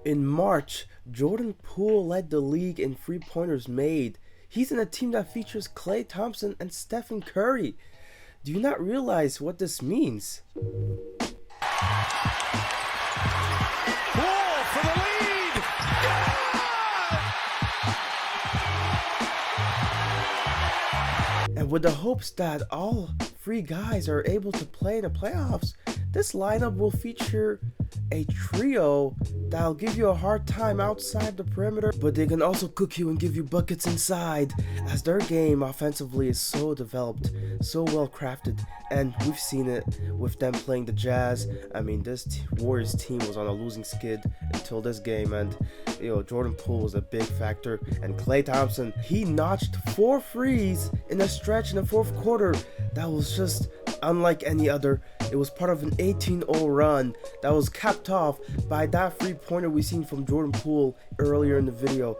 In March, Jordan Poole led the league in three-pointers made. He's in a team that features Klay Thompson and Stephen Curry. Do you not realize what this means? Poole for the lead! And with the hopes that all three guys are able to play in the playoffs, this lineup will feature a trio that'll give you a hard time outside the perimeter, but they can also cook you and give you buckets inside, as their game offensively is so developed, so well crafted, and we've seen it with them playing the Jazz. I mean, this Warriors team was on a losing skid until this game, and Jordan Poole was a big factor. And Klay Thompson, he notched 4 threes in a stretch in the fourth quarter that was just unlike any other. It was part of an 18-0 run that was capped off by that three-pointer we seen from Jordan Poole earlier in the video.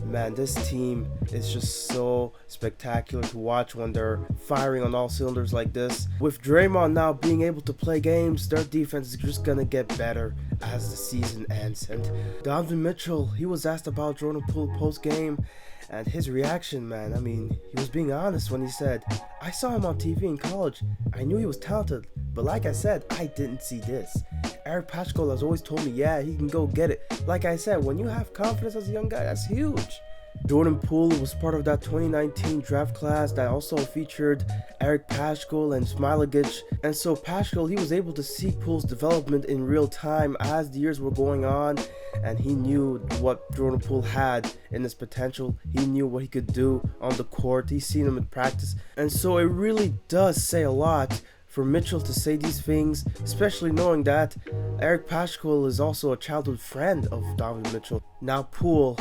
Man, this team is just so spectacular to watch when they're firing on all cylinders like this. With Draymond now being able to play games, their defense is just gonna get better as the season ends. And Donovan Mitchell, he was asked about Jordan Poole post-game, and his reaction, man, I mean, he was being honest when he said, "I saw him on TV in college. I knew he was talented, but like I said, I didn't see this. Eric Paschall has always told me, yeah, he can go get it." Like I said, when you have confidence as a young guy, that's huge. Jordan Poole was part of that 2019 draft class that also featured Eric Paschall and Smilagic, and so Paschall, he was able to see Poole's development in real time as the years were going on, and he knew what Jordan Poole had in his potential. He knew what he could do on the court. He's seen him in practice, and so it really does say a lot for Mitchell to say these things, especially knowing that Eric Paschall is also a childhood friend of Donovan Mitchell. Now Poole,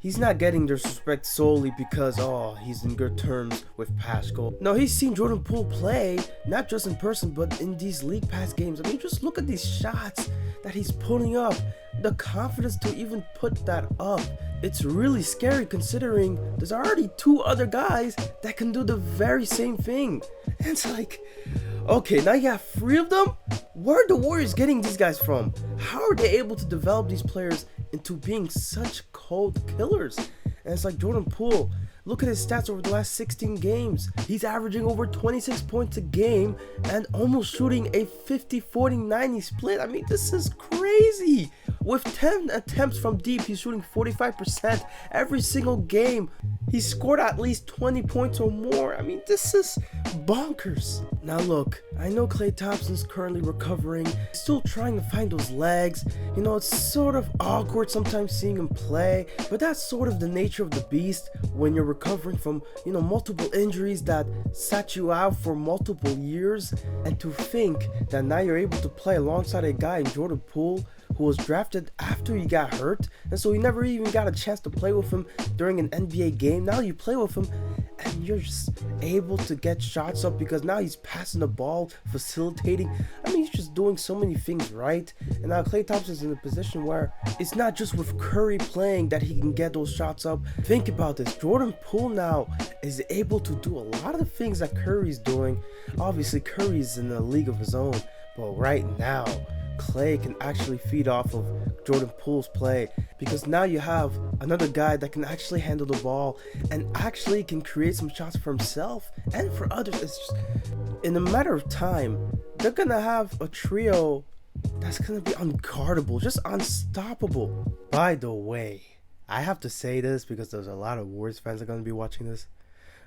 he's not getting the respect solely because, he's in good terms with Paschall. No, he's seen Jordan Poole play, not just in person, but in these league pass games. I mean, just look at these shots that he's putting up. The confidence to even put that up. It's really scary considering there's already 2 other guys that can do the very same thing. And it's like, okay, now you have 3 of them? Where are the Warriors getting these guys from? How are they able to develop these players into being such cold killers? And it's like Jordan Poole, look at his stats over the last 16 games. He's averaging over 26 points a game and almost shooting a 50-40-90 split. I mean, this is crazy. With 10 attempts from deep, he's shooting 45% every single game. He scored at least 20 points or more. I mean, this is bonkers. Now look, I know Klay Thompson's currently recovering, still trying to find those legs. It's sort of awkward sometimes seeing him play, but that's sort of the nature of the beast when you're recovering from, multiple injuries that sat you out for multiple years. And to think that now you're able to play alongside a guy in Jordan Poole who was drafted after he got hurt, and so you never even got a chance to play with him during an NBA game. Now you play with him and you're just able to get shots up because now he's passing the ball, facilitating. I mean, he's just doing so many things right. And now Klay Thompson's in a position where it's not just with Curry playing that he can get those shots up. Think about this. Jordan Poole now is able to do a lot of the things that Curry's doing. Obviously, Curry's in a league of his own, but right now, Klay can actually feed off of Jordan Poole's play because now you have another guy that can actually handle the ball and actually can create some shots for himself and for others. It's just, in a matter of time, they're gonna have a trio that's gonna be unguardable, just unstoppable. By the way, I have to say this because there's a lot of Warriors fans that are gonna be watching this.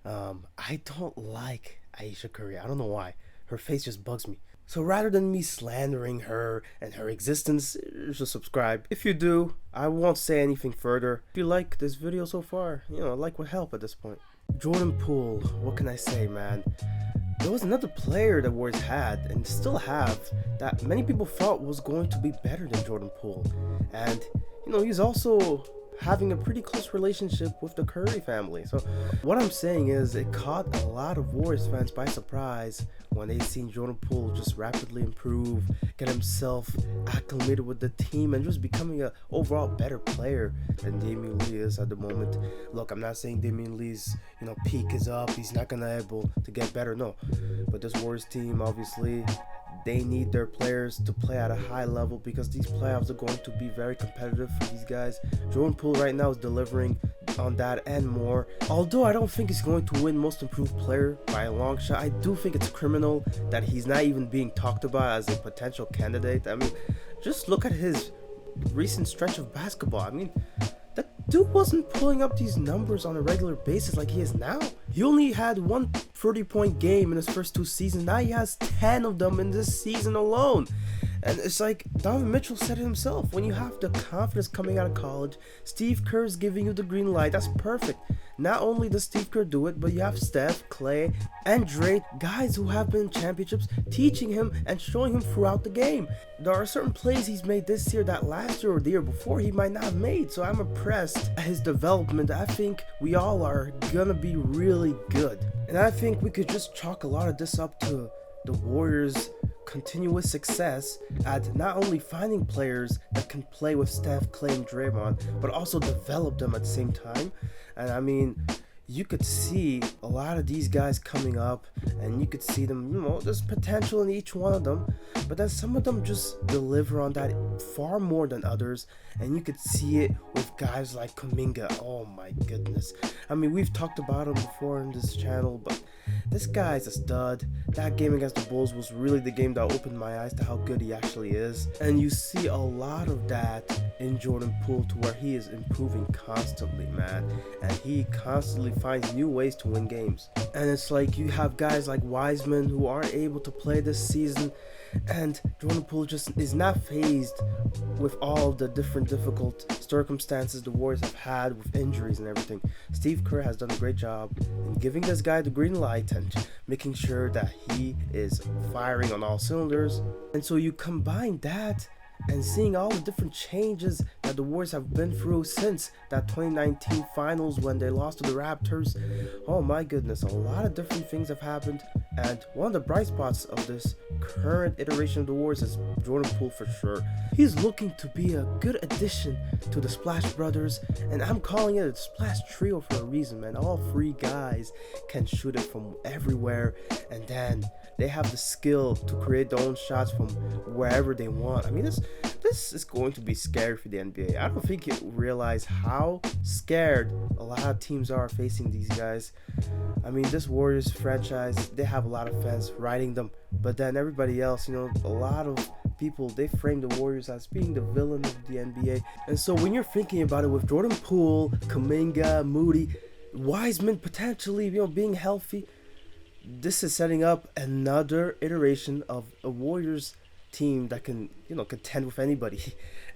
I don't like Ayesha Curry. I don't know why. Her face just bugs me. So rather than me slandering her and her existence, just subscribe. If you do, I won't say anything further. If you like this video so far, like would help at this point. Jordan Poole, what can I say, man? There was another player that Warriors had and still have that many people thought was going to be better than Jordan Poole. And, he's also having a pretty close relationship with the Curry family. So what I'm saying is it caught a lot of Warriors fans by surprise when they seen Jordan Poole just rapidly improve, get himself acclimated with the team, and just becoming an overall better player than Damian Lee is at the moment. Look, I'm not saying Damian Lee's peak is up, he's not gonna able to get better, no. But this Warriors team, obviously, they need their players to play at a high level because these playoffs are going to be very competitive for these guys. Jordan Poole right now is delivering on that and more. Although I don't think he's going to win most improved player by a long shot, I do think it's criminal that he's not even being talked about as a potential candidate. I mean, just look at his recent stretch of basketball. I mean, that dude wasn't pulling up these numbers on a regular basis like he is now. He only had one 30-point game in his first 2 seasons. Now he has 10 of them in this season alone. And it's like Donovan Mitchell said it himself, when you have the confidence coming out of college, Steve Kerr's giving you the green light, that's perfect. Not only does Steve Kerr do it, but you have Steph, Klay, and Dre, guys who have been in championships, teaching him and showing him throughout the game. There are certain plays he's made this year that last year or the year before he might not have made, so I'm impressed at his development. I think we all are gonna be really good. And I think we could just chalk a lot of this up to the Warriors' continuous success at not only finding players that can play with Steph, Klay, and Draymond, but also develop them at the same time. And I mean, you could see a lot of these guys coming up, and you could see them, you know, there's potential in each one of them, but then some of them just deliver on that far more than others. And you could see it with guys like Kuminga. Oh my goodness. I mean, we've talked about him before in this channel, but this guy's a stud. That game against the Bulls was really the game that opened my eyes to how good he actually is. And you see a lot of that in Jordan Poole, to where he is improving constantly, man. And he constantly finds new ways to win games. And it's like you have guys like Wiseman who aren't able to play this season, and Jordan Poole just is not fazed with all of the different difficult circumstances the Warriors have had with injuries and everything. Steve Kerr has done a great job in giving this guy the green light and making sure that he is firing on all cylinders. And so you combine that and seeing all the different changes that the Warriors have been through since that 2019 finals when they lost to the Raptors. Oh my goodness, a lot of different things have happened, and one of the bright spots of this current iteration of the Warriors is Jordan Poole for sure. He's looking to be a good addition to the Splash Brothers, and I'm calling it a Splash Trio for a reason, man. All 3 guys can shoot it from everywhere, and then they have the skill to create their own shots from wherever they want. I mean, this is going to be scary for the NBA. I don't think you realize how scared a lot of teams are facing these guys. I mean, this Warriors franchise, they have a lot of fans riding them, but then everybody else, you know, a lot of people, they frame the Warriors as being the villain of the NBA. And so when you're thinking about it, with Jordan Poole, Kuminga, Moody, Wiseman potentially, you know, being healthy, this is setting up another iteration of a Warriors team that can, you know, contend with anybody,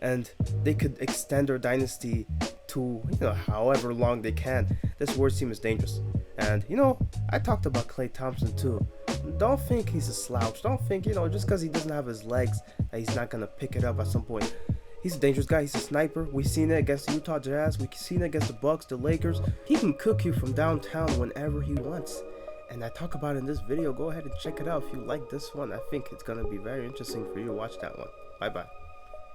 and they could extend their dynasty to, you know, however long they can. This Warriors team is dangerous. And, you know, I talked about Klay Thompson too. Don't think he's a slouch. Don't think, you know, just because he doesn't have his legs that he's not gonna pick it up at some point. He's a dangerous guy. He's a sniper. We've seen it against the Utah Jazz. We've seen it against the Bucks, the Lakers. He can cook you from downtown whenever he wants. And I talk about it in this video. Go ahead and check it out if you like this one. I think it's going to be very interesting for you to watch that one. Bye bye.